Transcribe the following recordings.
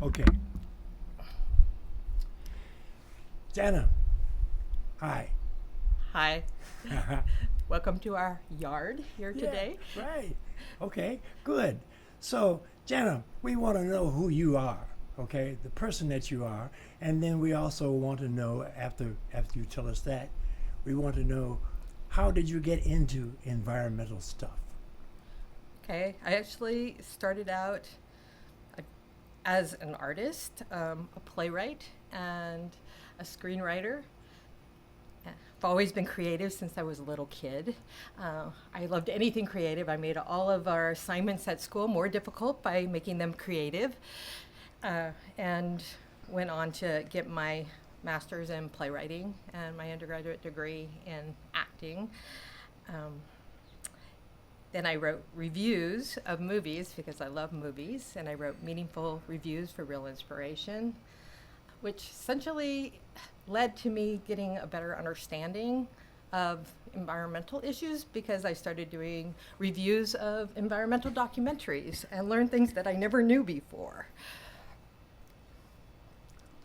Okay. Jana, hi. Hi, welcome to our yard here Yeah, today. right. Okay, good. So, Jana, we want to know who you are, okay? The person that you are, and then we also want to know after you tell us that, we want to know how did you get into environmental stuff? Okay, I actually started out uh, as an artist, a playwright, and a screenwriter. I've always been creative since I was a little kid. I loved anything creative. I made all of our assignments at school more difficult by making them creative, and went on to get my master's in playwriting and my undergraduate degree in acting. Um, Then I wrote reviews of movies because I love movies, and I wrote meaningful reviews for Real Inspiration, which essentially led to me getting a better understanding of environmental issues because I started doing reviews of environmental documentaries and learned things that I never knew before.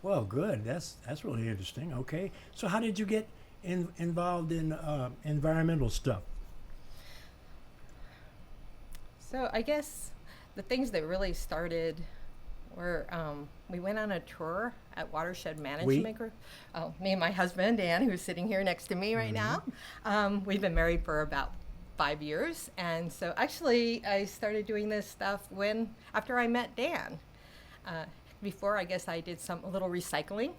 Well, good. That's really interesting. Okay. So, how did you get involved in environmental stuff? So I guess the things that really started were we went on a tour at Watershed We? Management Group. Oh, me and my husband, Dan, who's sitting here next to me right Mm-hmm. now. We've been married for about 5 years. And so actually, I started doing this stuff after I met Dan. Uh, Before, I guess I did a little recycling,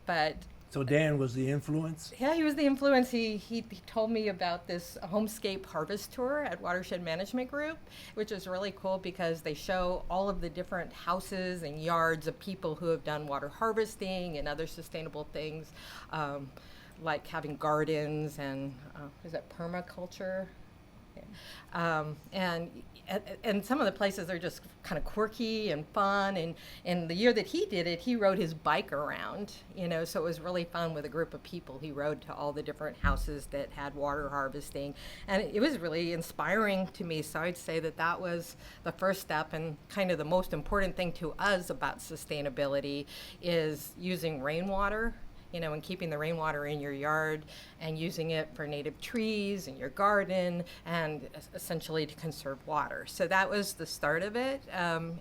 but So, Dan was the influence? yeah, he was the influence. He told me about this homescape harvest tour at Watershed Management Group, which is really cool because they show all of the different houses and yards of people who have done water harvesting and other sustainable things, um, like having gardens and is that permaculture? And some of the places are just kind of quirky and fun. And the year that he did it, he rode his bike around, so it was really fun with a group of people. He rode to all the different houses that had water harvesting, and it was really inspiring to me. So I'd say that that was the first step, and kind of the most important thing to us about sustainability is using rainwater, and keeping the rainwater in your yard and using it for native trees in your garden and essentially to conserve water. So that was the start of it,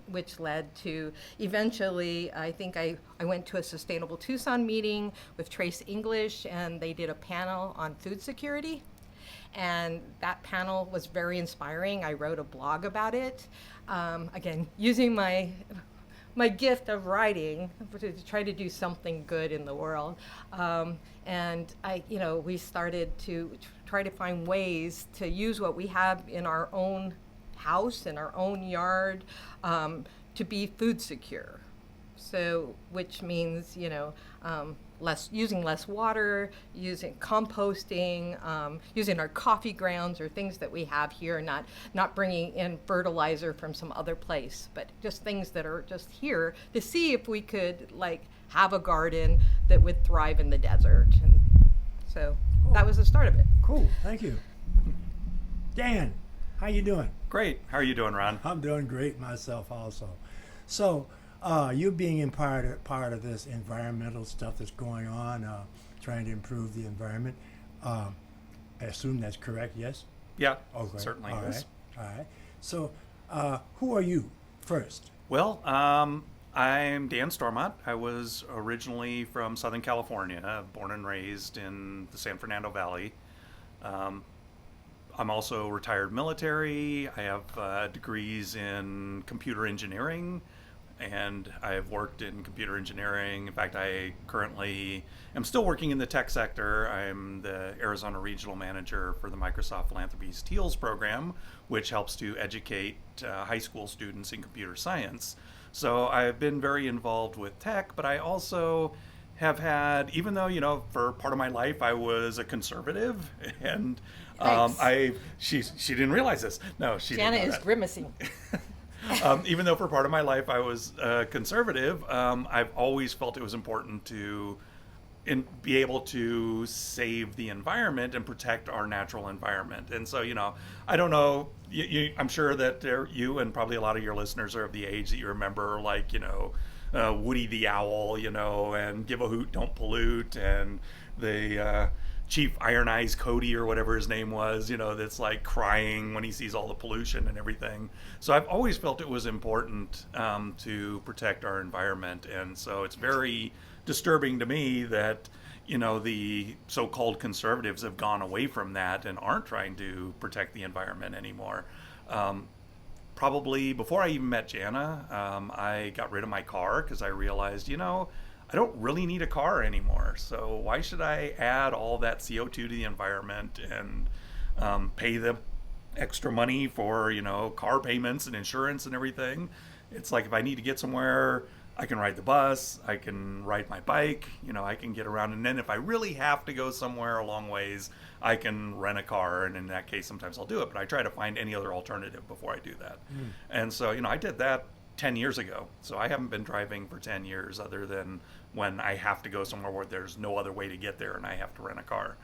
which led to eventually, I think I went to a Sustainable Tucson meeting with Trace English, and they did a panel on food security. And that panel was very inspiring. I wrote a blog about it. Again, using my gift of writing to try to do something good in the world. And we started to try to find ways to use what we have in our own house, in our own yard, to be food secure. So, which means, using less water, using composting, using our coffee grounds or things that we have here, not bringing in fertilizer from some other place, but just things that are just here to see if we could have a garden that would thrive in the desert. And so Oh, that was the start of it. cool. Thank you. Dan, how you doing? Great. How are you doing, Ron? I'm doing great myself also. So, you being in part of this environmental stuff that's going on, trying to improve the environment. I assume that's correct. Yes. Yeah, Okay. certainly All is. right. All right. So, who are you first? Well, I'm Dan Stormont. I was originally from Southern California, born and raised in the San Fernando Valley. Um, I'm also retired military. I have degrees in computer engineering, and I have worked in computer engineering. In fact, I currently am still working in the tech sector. I'm the Arizona Regional Manager for the Microsoft Philanthropies TEALS program, which helps to educate high school students in computer science. So I've been very involved with tech, but I also have had, even though, for part of my life I was a conservative, and Thanks. she didn't realize this. No, she Jana didn't know is that. grimacing. Even though for part of my life I was conservative, I've always felt it was important to and be able to save the environment and protect our natural environment. And so, I don't know, I'm sure that you and probably a lot of your listeners are of the age that you remember, like, Woody the Owl, and Give a Hoot, Don't Pollute, and the Chief Iron Eyes Cody or whatever his name was, that's like crying when he sees all the pollution and everything. So I've always felt it was important to protect our environment. And so it's very disturbing to me that, the so-called conservatives have gone away from that and aren't trying to protect the environment anymore. Probably before I even met Jana, I got rid of my car because I realized, I don't really need a car anymore. So why should I add all that CO2 to the environment and pay the extra money for, car payments and insurance and everything? It's like if I need to get somewhere, I can ride the bus, I can ride my bike, I can get around. And then if I really have to go somewhere a long ways, I can rent a car. And in that case, sometimes I'll do it. But I try to find any other alternative before I do that. And so, I did that 10 years ago. So I haven't been driving for 10 years other than when I have to go somewhere where there's no other way to get there and I have to rent a car.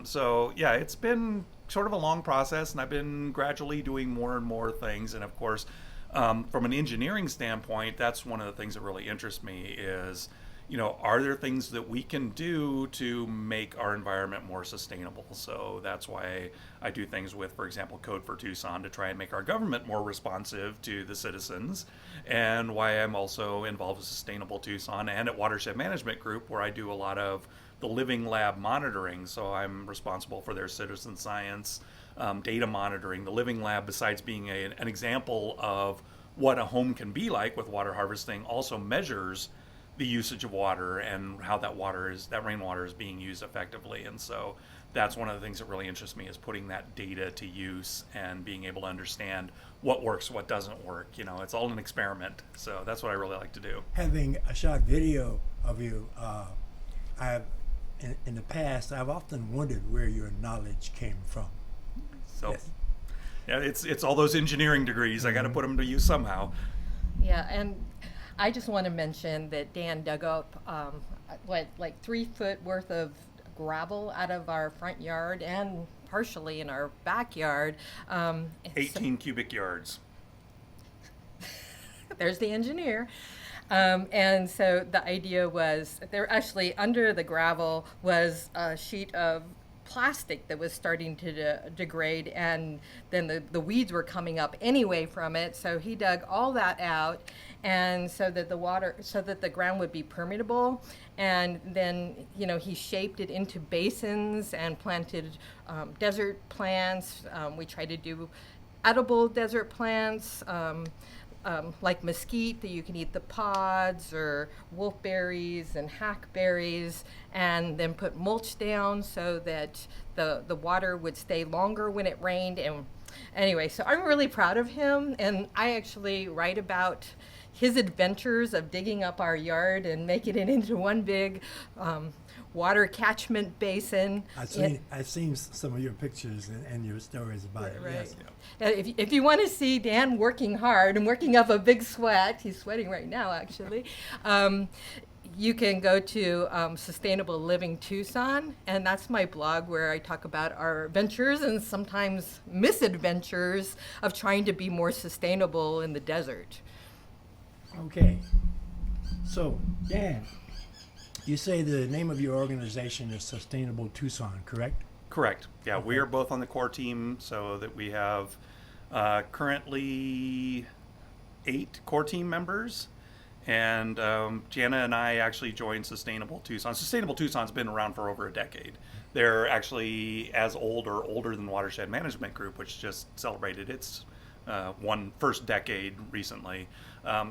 So yeah, it's been sort of a long process, and I've been gradually doing more and more things. And of course, from an engineering standpoint, that's one of the things that really interests me is, are there things that we can do to make our environment more sustainable? So that's why I do things with, for example, Code for Tucson to try and make our government more responsive to the citizens, and why I'm also involved with Sustainable Tucson and at Watershed Management Group, where I do a lot of the living lab monitoring. So I'm responsible for their citizen science data monitoring. The living lab, besides being an example of what a home can be like with water harvesting, also measures the usage of water and how that rainwater is being used effectively. And so that's one of the things that really interests me, is putting that data to use and being able to understand what works, what doesn't work. It's all an experiment. So that's what I really like to do. Having a short video of you, in the past, I've often wondered where your knowledge came from. So, Yes. yeah, it's all those engineering degrees. I got to put them to use somehow. Yeah, and I just want to mention that Dan dug up like 3 foot worth of gravel out of our front yard and partially in our backyard. 18 cubic yards. There's the engineer. And so the idea was there actually under the gravel was a sheet of plastic that was starting to degrade, and then the weeds were coming up anyway from it. So he dug all that out, and so that the ground would be permeable. And then he shaped it into basins and planted desert plants. We tried to do edible desert plants. Like mesquite, that you can eat the pods, or wolfberries and hackberries, and then put mulch down so that the water would stay longer when it rained. And anyway, so I'm really proud of him, and I actually write about his adventures of digging up our yard and making it into one big water catchment basin. I've seen some of your pictures and your stories about it. Right. Yes. If you want to see Dan working hard and working up a big sweat, he's sweating right now actually, you can go to Sustainable Living Tucson, and that's my blog where I talk about our adventures and sometimes misadventures of trying to be more sustainable in the desert. Okay. So, Dan, you say the name of your organization is Sustainable Tucson, correct? Correct. Yeah, Okay. we are both on the core team, so that we have currently 8 core team members. And Jana and I actually joined Sustainable Tucson. Sustainable Tucson's been around for over a decade. They're actually as old or older than Watershed Management Group, which just celebrated its first decade recently.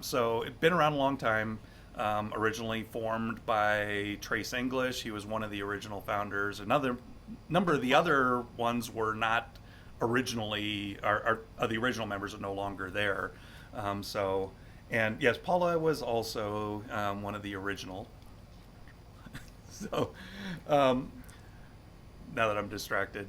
So it's been around a long time. Originally formed by Trace English. He was one of the original founders. Another number of the other ones were not originally, the original members are no longer there. And yes, Paula was also one of the original. So now that I'm distracted.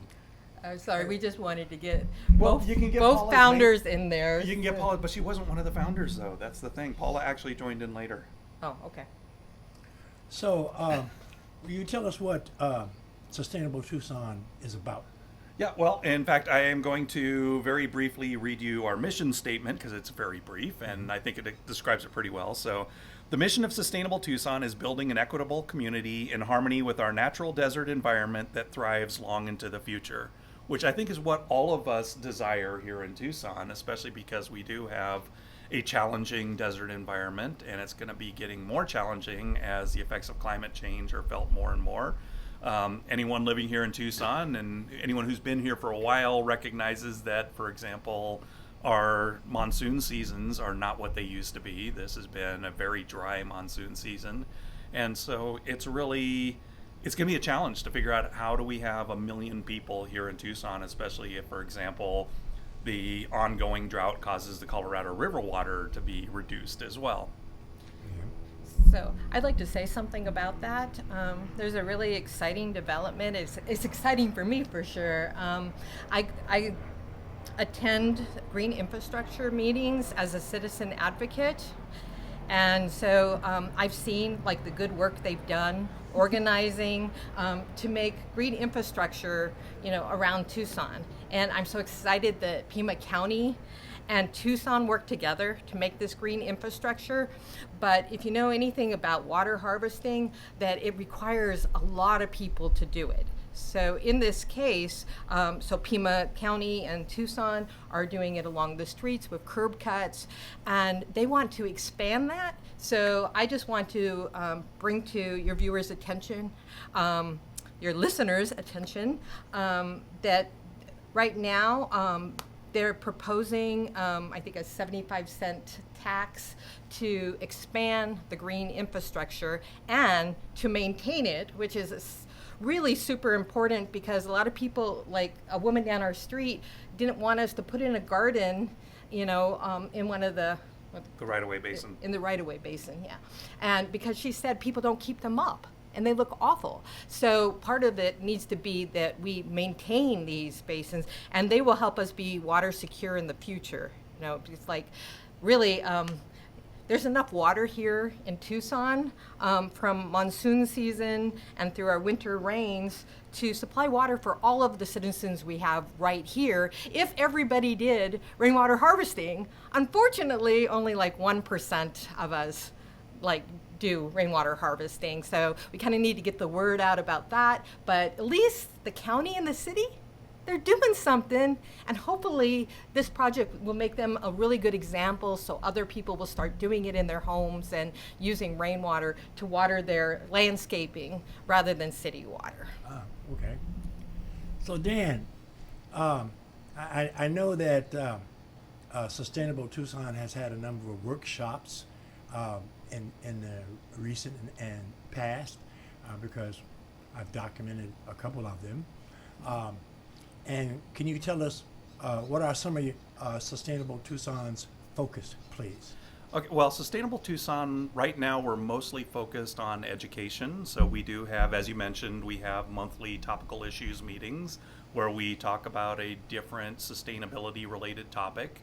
I'm sorry, we just wanted to get Well, both, you can get both Paula's founders in there. You can get Paula, but she wasn't one of the founders, though. That's the thing. Paula actually joined in later. Oh, okay. So, Will you tell us what Sustainable Tucson is about? Yeah, well, in fact, I am going to very briefly read you our mission statement because it's very brief and I think it describes it pretty well. So, the mission of Sustainable Tucson is building an equitable community in harmony with our natural desert environment that thrives long into the future, which I think is what all of us desire here in Tucson, especially because we do have a challenging desert environment and it's going to be getting more challenging as the effects of climate change are felt more and more. Anyone living here in Tucson and anyone who's been here for a while recognizes that, for example, our monsoon seasons are not what they used to be. This has been a very dry monsoon season. And so it's going to be a challenge to figure out how do we have 1 million people here in Tucson, especially if, for example, the ongoing drought causes the Colorado River water to be reduced as well. So I'd like to say something about that. There's a really exciting development. It's exciting for me for sure. I attend green infrastructure meetings as a citizen advocate. And so I've seen like the good work they've done organizing to make green infrastructure, around Tucson. And I'm so excited that Pima County and Tucson work together to make this green infrastructure. But if you know anything about water harvesting, that it requires a lot of people to do it. So in this case, so Pima County and Tucson are doing it along the streets with curb cuts, and they want to expand that. So I just want to bring to your viewers' attention, your listeners' attention, that right now they're proposing, I think, a 75-cent tax to expand the green infrastructure and to maintain it, which is really super important because a lot of people, like a woman down our street, didn't want us to put in a garden, in one of the right-of-way basin. In the right-of-way basin, yeah. And because she said people don't keep them up and they look awful. So part of it needs to be that we maintain these basins and they will help us be water secure in the future. It's like really, there's enough water here in Tucson from monsoon season and through our winter rains to supply water for all of the citizens we have right here if everybody did rainwater harvesting. Unfortunately, only like 1% of us do rainwater harvesting. So we kind of need to get the word out about that. But at least the county and the city, they're doing something, and hopefully this project will make them a really good example so other people will start doing it in their homes and using rainwater to water their landscaping rather than city water. Okay. So Dan, I know that Sustainable Tucson has had a number of workshops in the recent and past because I've documented a couple of them. And can you tell us what are some of your Sustainable Tucson's focus, please? Okay, well, Sustainable Tucson, right now we're mostly focused on education. So we do have, as you mentioned, we have monthly topical issues meetings where we talk about a different sustainability related topic.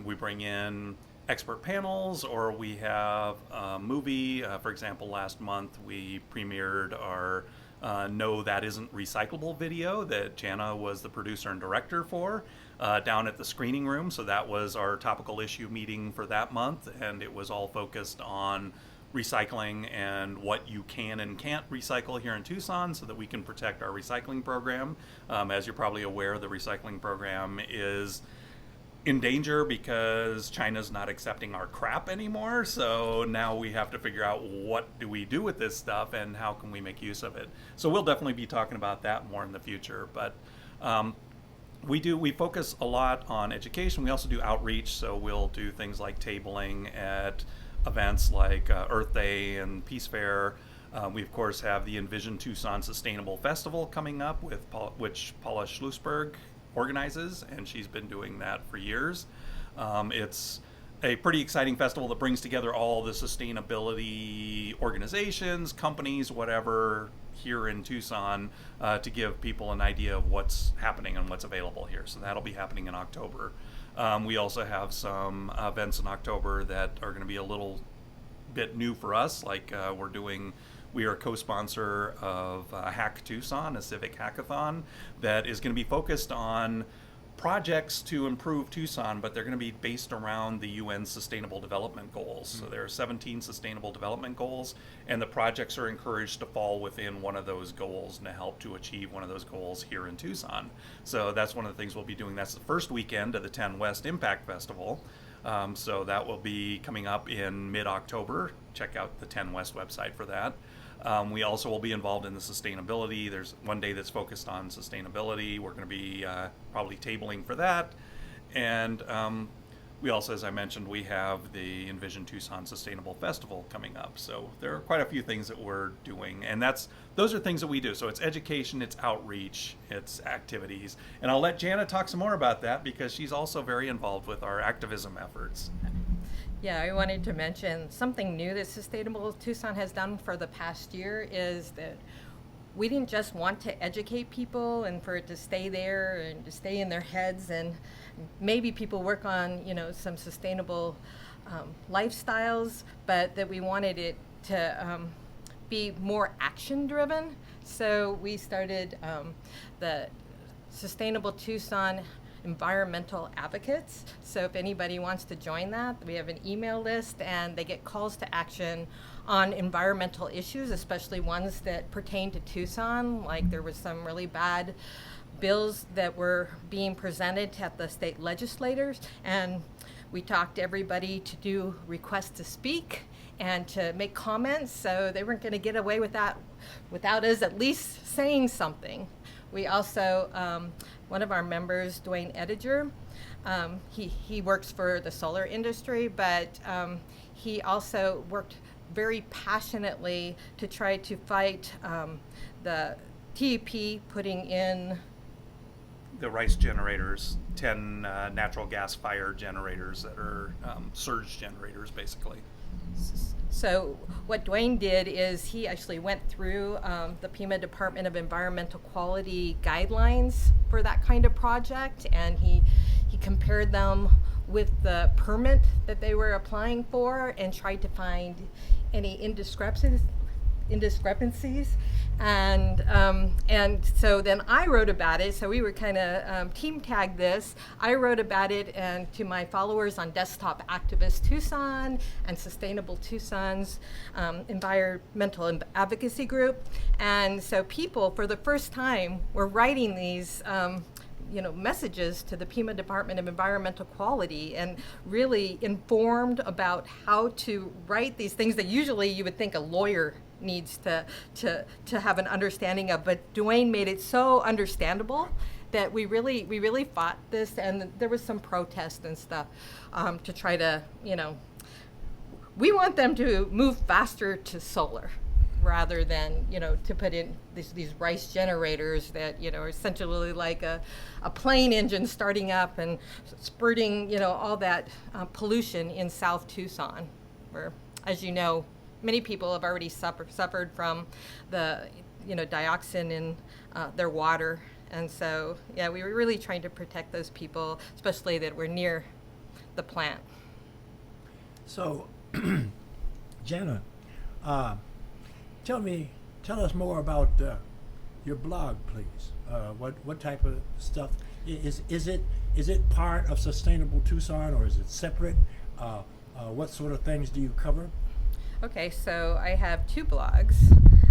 We bring in expert panels, or we have a movie. For example, last month we premiered our No, That Isn't Recyclable video that Jana was the producer and director for down at the screening room. So that was our topical issue meeting for that month, and it was all focused on recycling and what you can and can't recycle here in Tucson so that we can protect our recycling program. As you're probably aware, the recycling program is in danger because China's not accepting our crap anymore. So now we have to figure out what do we do with this stuff and how can we make use of it. So we'll definitely be talking about that more in the future. But we focus a lot on education. We also do outreach. So we'll do things like tabling at events like Earth Day and Peace Fair. We of course have the Envision Tucson Sustainable Festival coming up which Paula Schlusberg organizes, and she's been doing that for years. It's a pretty exciting festival that brings together all the sustainability organizations, companies, whatever, here in Tucson to give people an idea of what's happening and what's available here. So that'll be happening in October. We also have some events in October that are going to be a little bit new for us, like we're doing We are a co-sponsor of Hack Tucson, a civic hackathon that is going to be focused on projects to improve Tucson, but they're going to be based around the UN Sustainable Development Goals. So there are 17 Sustainable Development Goals, and the projects are encouraged to fall within one of those goals and to help to achieve one of those goals here in Tucson. So that's one of the things we'll be doing. That's the first weekend of the 10 West Impact Festival. So that will be coming up in mid-October. Check out the 10 West website for that. We also will be involved in the sustainability. There's one day that's focused on sustainability. We're going to be probably tabling for that. And we also, as I mentioned, we have the Envision Tucson Sustainable Festival coming up. So there are quite a few things that we're doing. And those are things that we do. So it's education, it's outreach, it's activities. And I'll let Jana talk some more about that because she's also very involved with our activism efforts. Yeah, I wanted to mention something new that Sustainable Tucson has done for the past year is that we didn't just want to educate people and for it to stay there and to stay in their heads, and maybe people work on, some sustainable lifestyles, but that we wanted it to be more action driven. So we started the Sustainable Tucson Environmental Advocates. So if anybody wants to join that, we have an email list and they get calls to action on environmental issues, especially ones that pertain to Tucson. Like there was some really bad bills that were being presented at the state legislators, and we talked to everybody to do requests to speak and to make comments, so they weren't going to get away with that without us at least saying something. We also, one of our members, Dwayne Ediger, he works for the solar industry, but he also worked very passionately to try to fight the TEP putting in the RICE generators, 10 natural gas fire generators that are surge generators, basically. So what Dwayne did is he actually went through the Pima Department of Environmental Quality guidelines for that kind of project, and he compared them with the permit that they were applying for and tried to find any indiscrepancies. And so then I wrote about it. So we were kind of team tagged this. I wrote about it and to my followers on Desktop Activist Tucson and Sustainable Tucson's environmental advocacy group. And so people, for the first time, were writing these messages to the Pima Department of Environmental Quality and really informed about how to write these things that usually you would think a lawyer needs to have an understanding of, but Dwayne made it so understandable that we really fought this, and there was some protest and stuff to try to, we want them to move faster to solar rather than, to put in these RICE generators that, are essentially like a plane engine starting up and spurting, all that pollution in South Tucson, where, as you know, many people have already suffered from the, dioxin in their water. And so, yeah, we were really trying to protect those people, especially that were near the plant. So, Jana, tell us more about your blog, please. What type of stuff is it part of Sustainable Tucson, or is it separate? What sort of things do you cover? Okay, so I have two blogs.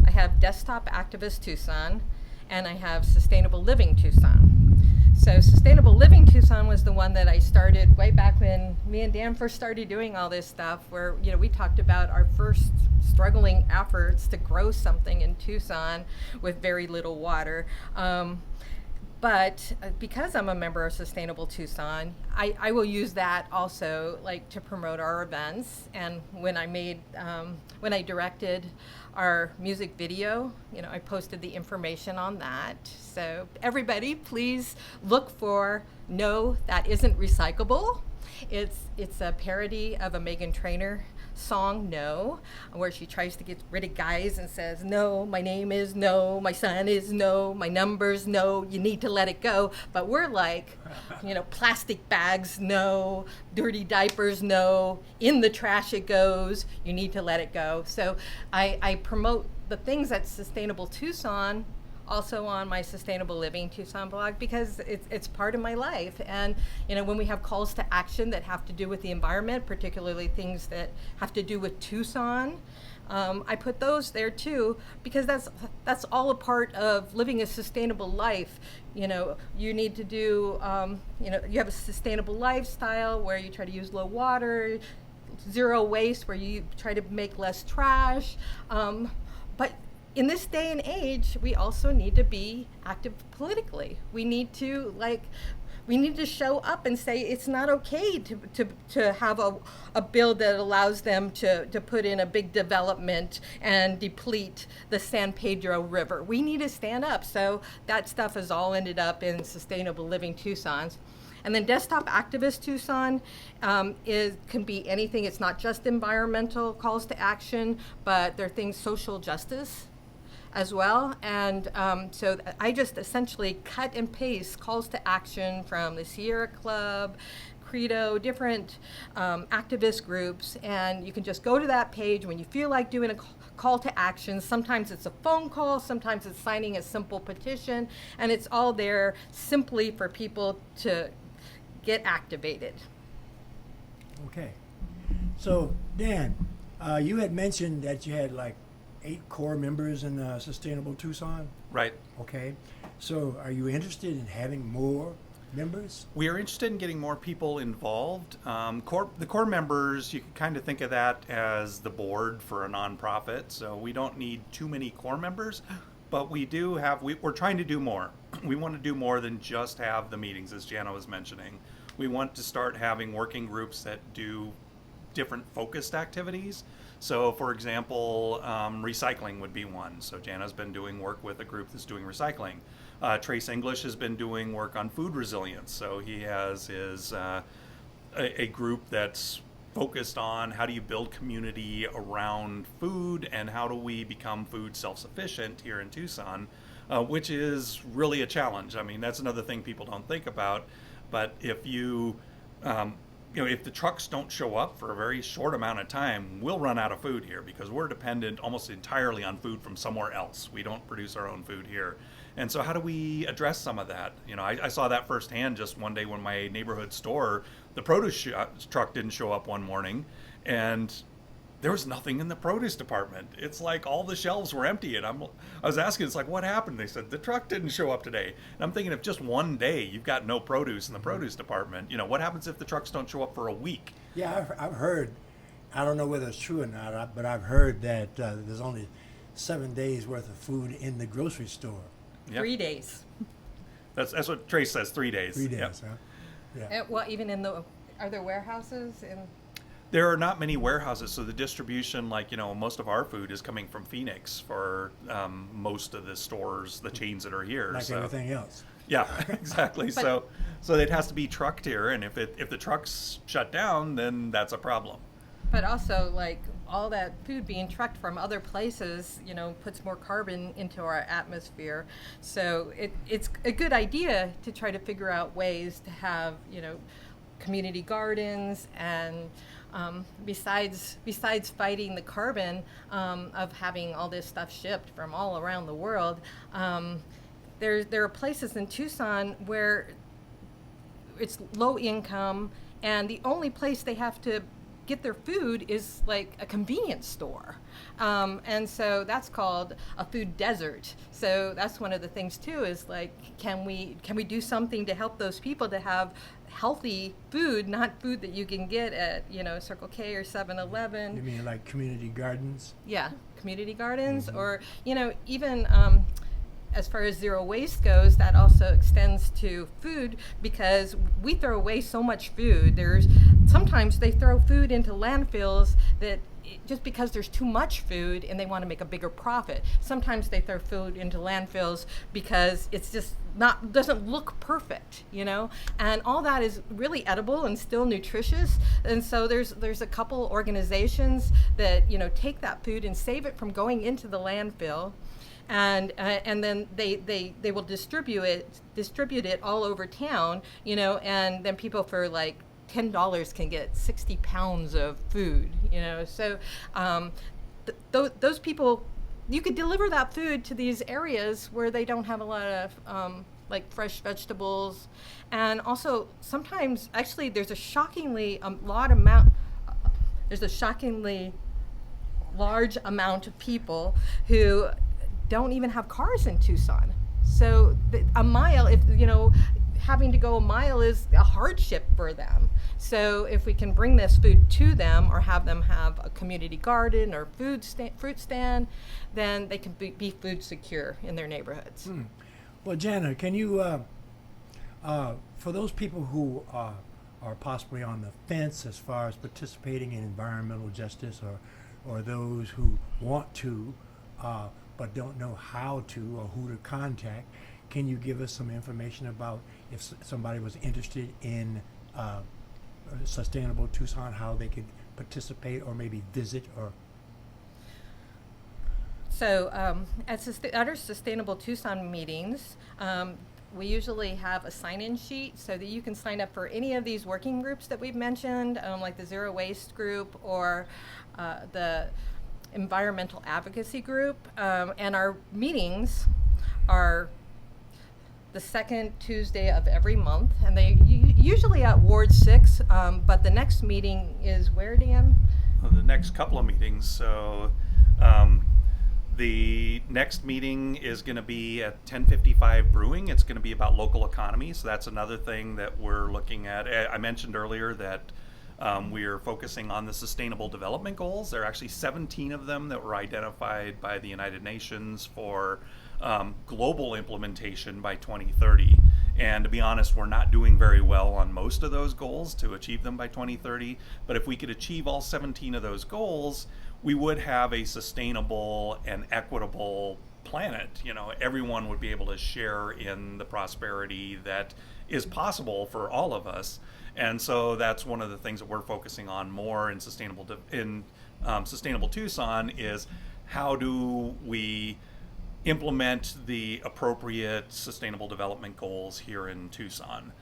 I have Desktop Activist Tucson, and I have Sustainable Living Tucson. So Sustainable Living Tucson was the one that I started way back when me and Dan first started doing all this stuff, where we talked about our first struggling efforts to grow something in Tucson with very little water. But because I'm a member of Sustainable Tucson, I will use that also, like, to promote our events. And when I directed our music video, I posted the information on that. So everybody, please look for No, That Isn't Recyclable. It's a parody of a Meghan Trainor song No, where she tries to get rid of guys and says, no, my name is no, my son is no, my number's no, you need to let it go. But we're like, plastic bags, no, dirty diapers, no, in the trash it goes, you need to let it go. So I promote the things at Sustainable Tucson also on my Sustainable Living Tucson blog, because it's part of my life. And when we have calls to action that have to do with the environment, particularly things that have to do with Tucson, I put those there too, because that's all a part of living a sustainable life. You need to do, you have a sustainable lifestyle where you try to use low water, zero waste, where you try to make less trash. But in this day and age, we also need to be active politically. We need to show up and say it's not okay to have a bill that allows them to put in a big development and deplete the San Pedro River. We need to stand up. So that stuff has all ended up in Sustainable Living Tucson's. And then Desktop Activist Tucson can be anything. It's not just environmental calls to action, but there are things social justice as well. And so I just essentially cut and paste calls to action from the Sierra Club, Credo, different activist groups, and you can just go to that page when you feel like doing a call to action. Sometimes it's a phone call, sometimes it's signing a simple petition, and it's all there simply for people to get activated. Okay. So, Dan, you had mentioned that you had like 8 core members in Sustainable Tucson. Right. Okay. So, are you interested in having more members? We are interested in getting more people involved. The core members, you can kind of think of that as the board for a nonprofit. So we don't need too many core members, but we do have, we're trying to do more. We want to do more than just have the meetings, as Jana was mentioning. We want to start having working groups that do different focused activities. So for example, recycling would be one. So Jana's been doing work with a group that's doing recycling. Trace English has been doing work on food resilience. So he has a group that's focused on how do you build community around food and how do we become food self-sufficient here in Tucson, which is really a challenge. I mean, that's another thing people don't think about. But if if the trucks don't show up for a very short amount of time, we'll run out of food here because we're dependent almost entirely on food from somewhere else. We don't produce our own food here. And so how do we address some of that? I saw that firsthand just one day when my neighborhood store, the produce truck didn't show up one morning, and there was nothing in the produce department. It's like all the shelves were empty, and I was asking, it's like, what happened? They said, the truck didn't show up today. And I'm thinking, if just one day you've got no produce in the produce department, what happens if the trucks don't show up for a week? Yeah, I've heard, I don't know whether it's true or not, but I've heard that there's only 7 days worth of food in the grocery store. Yep. 3 days. That's what Trace says, 3 days. 3 days, Yep. huh? Yeah. Well, even are there warehouses in? There are not many warehouses, so the distribution, most of our food is coming from Phoenix for most of the stores, the chains that are here. Like everything else. Yeah, exactly. So it has to be trucked here, and if the trucks shut down, then that's a problem. But also, all that food being trucked from other places, puts more carbon into our atmosphere. So it's a good idea to try to figure out ways to have, community gardens and besides fighting the carbon of having all this stuff shipped from all around the world, there are places in Tucson where it's low income, and the only place they have to get their food is like a convenience store, and so that's called a food desert. So that's one of the things too, is can we do something to help those people to have healthy food, not food that you can get at Circle K or 7-Eleven. You mean like community gardens? Yeah, community gardens, or even as far as zero waste goes, that also extends to food, because we throw away so much food. Sometimes they throw food into landfills that just because there's too much food and they want to make a bigger profit. Sometimes they throw food into landfills because it's just doesn't look perfect, and all that is really edible and still nutritious. And so there's a couple organizations that take that food and save it from going into the landfill, and then they will distribute it all over town, and then people for like $10 can get 60 pounds of food, so those people, you could deliver that food to these areas where they don't have a lot of like fresh vegetables. And also sometimes actually there's a shockingly large amount of people who don't even have cars in Tucson. So a mile, having to go a mile is a hardship for them. So if we can bring this food to them or have them have a community garden or fruit stand, then they can be food secure in their neighborhoods. Well, Jana, can you, for those people who are possibly on the fence as far as participating in environmental justice, or those who want to but don't know how to or who to contact, can you give us some information about if somebody was interested in Sustainable Tucson, how they could participate or maybe visit? Or So at our Sustainable Tucson meetings, we usually have a sign-in sheet so that you can sign up for any of these working groups that we've mentioned, like the Zero Waste group or the Environmental Advocacy group. And our meetings are the second Tuesday of every month, and they usually at Ward 6, but the next meeting is where, Dan? The next couple of meetings. So the next meeting is going to be at 1055 Brewing. It's going to be about local economy. So that's another thing that we're looking at. I mentioned earlier that we are focusing on the Sustainable Development Goals. There are actually 17 of them that were identified by the United Nations for global implementation by 2030. And to be honest, we're not doing very well on most of those goals to achieve them by 2030. But if we could achieve all 17 of those goals, we would have a sustainable and equitable planet. Everyone would be able to share in the prosperity that is possible for all of us. And so that's one of the things that we're focusing on more in Sustainable Tucson is how do we implement the appropriate sustainable development goals here in Tucson.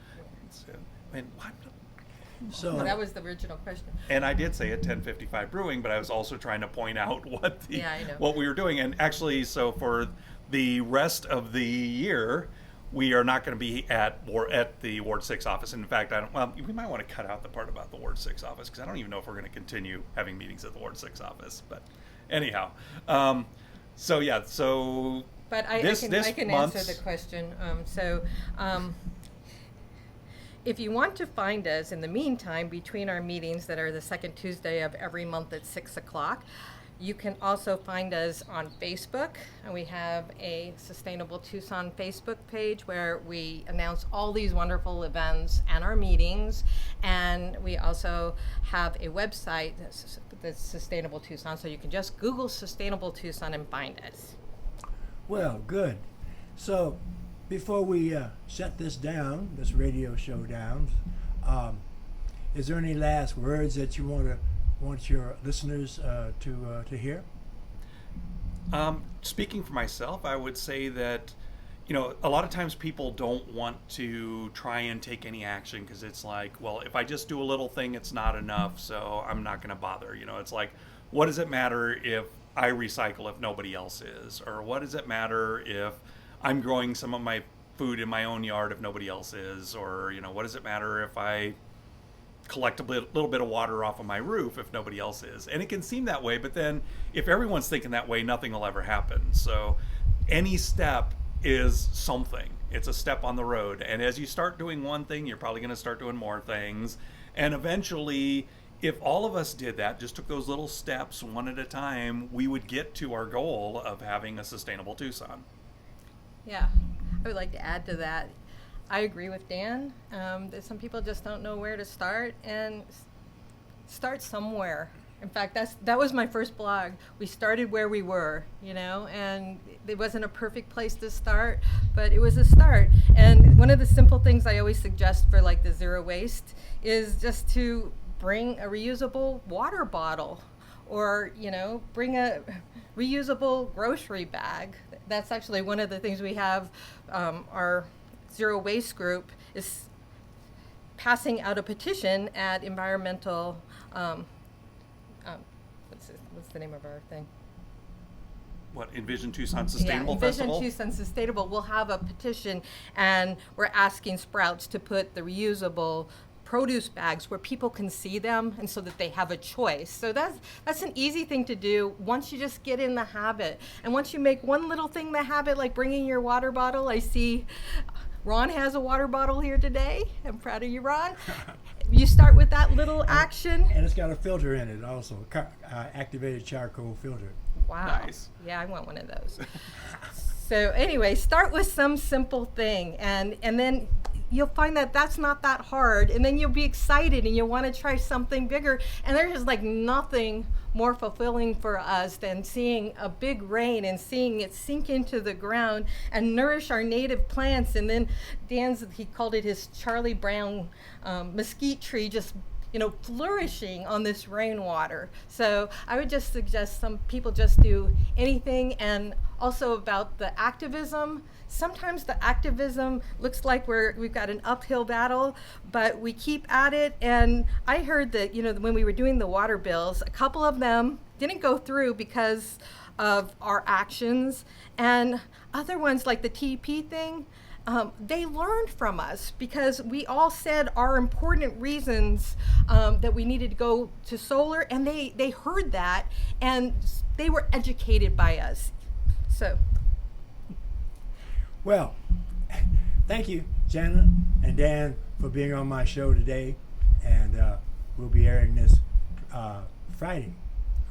so That was the original question. And I did say at 1055 Brewing, but I was also trying to point out what I know. what we were doing. And actually, so for the rest of the year, we are not going to be at the Ward 6 office. In fact, we might want to cut out the part about the Ward 6 office because I don't even know if we're going to continue having meetings at the Ward 6 office. But anyhow, But I can answer the question. If you want to find us in the meantime between our meetings that are the second Tuesday of every month at 6 o'clock, you can also find us on Facebook, and we have a Sustainable Tucson Facebook page where we announce all these wonderful events and our meetings. And we also have a website that's Sustainable Tucson, so you can just Google Sustainable Tucson and find us. Well, good. So before we shut this down, this radio show down, is there any last words that you want your listeners to hear? Speaking for myself, I would say that a lot of times people don't want to try and take any action because it's like, well, if I just do a little thing, it's not enough, so I'm not going to bother. It's like, what does it matter if I recycle if nobody else is? Or what does it matter if I'm growing some of my food in my own yard if nobody else is? Or, what does it matter if I collect a little bit of water off of my roof if nobody else is? And it can seem that way, but then if everyone's thinking that way, nothing will ever happen. So any step is something. It's a step on the road. And as you start doing one thing, you're probably going to start doing more things. And eventually, if all of us did that, just took those little steps one at a time, we would get to our goal of having a sustainable Tucson. Yeah, I would like to add to that. I agree with Dan that some people just don't know where to start, and start somewhere. In fact, that was my first blog. We started where we were, and it wasn't a perfect place to start, but it was a start. And one of the simple things I always suggest for like the zero waste is just to bring a reusable water bottle, or bring a reusable grocery bag. That's actually one of the things we have. Our zero waste group is passing out a petition at environmental. What's the name of our thing? What, Envision Tucson Sustainable Festival? Envision Tucson Sustainable. We'll have a petition, and we're asking Sprouts to put the reusable produce bags where people can see them, and so that they have a choice. So that's an easy thing to do once you just get in the habit. And once you make one little thing the habit, like bringing your water bottle. I see Ron has a water bottle here today. I'm proud of you, Ron. You start with that little action. And it's got a filter in it also, activated charcoal filter. Wow. Nice. Yeah, I want one of those. So anyway, start with some simple thing, and then you'll find that that's not that hard, and then you'll be excited and you'll want to try something bigger. And there's just like nothing more fulfilling for us than seeing a big rain and seeing it sink into the ground and nourish our native plants. And then he called it his Charlie Brown mesquite tree, just flourishing on this rainwater. So I would just suggest some people just do anything. And also about the activism, sometimes the activism looks like we've got an uphill battle, but we keep at it. And I heard that, when we were doing the water bills, a couple of them didn't go through because of our actions, and other ones like the TEP thing, they learned from us because we all said our important reasons that we needed to go to solar, and they heard that, and they were educated by us. So. Well, thank you, Jana and Dan, for being on my show today, and we'll be airing this Friday.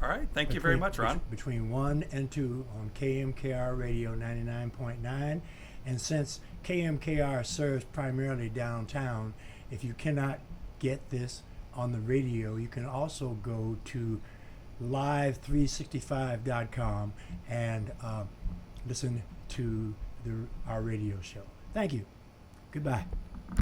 All right. Thank you very much, Ron. Between 1 and 2 on KMKR Radio 99.9. And since KMKR serves primarily downtown, if you cannot get this on the radio, you can also go to live365.com and listen to our radio show. Thank you. Goodbye.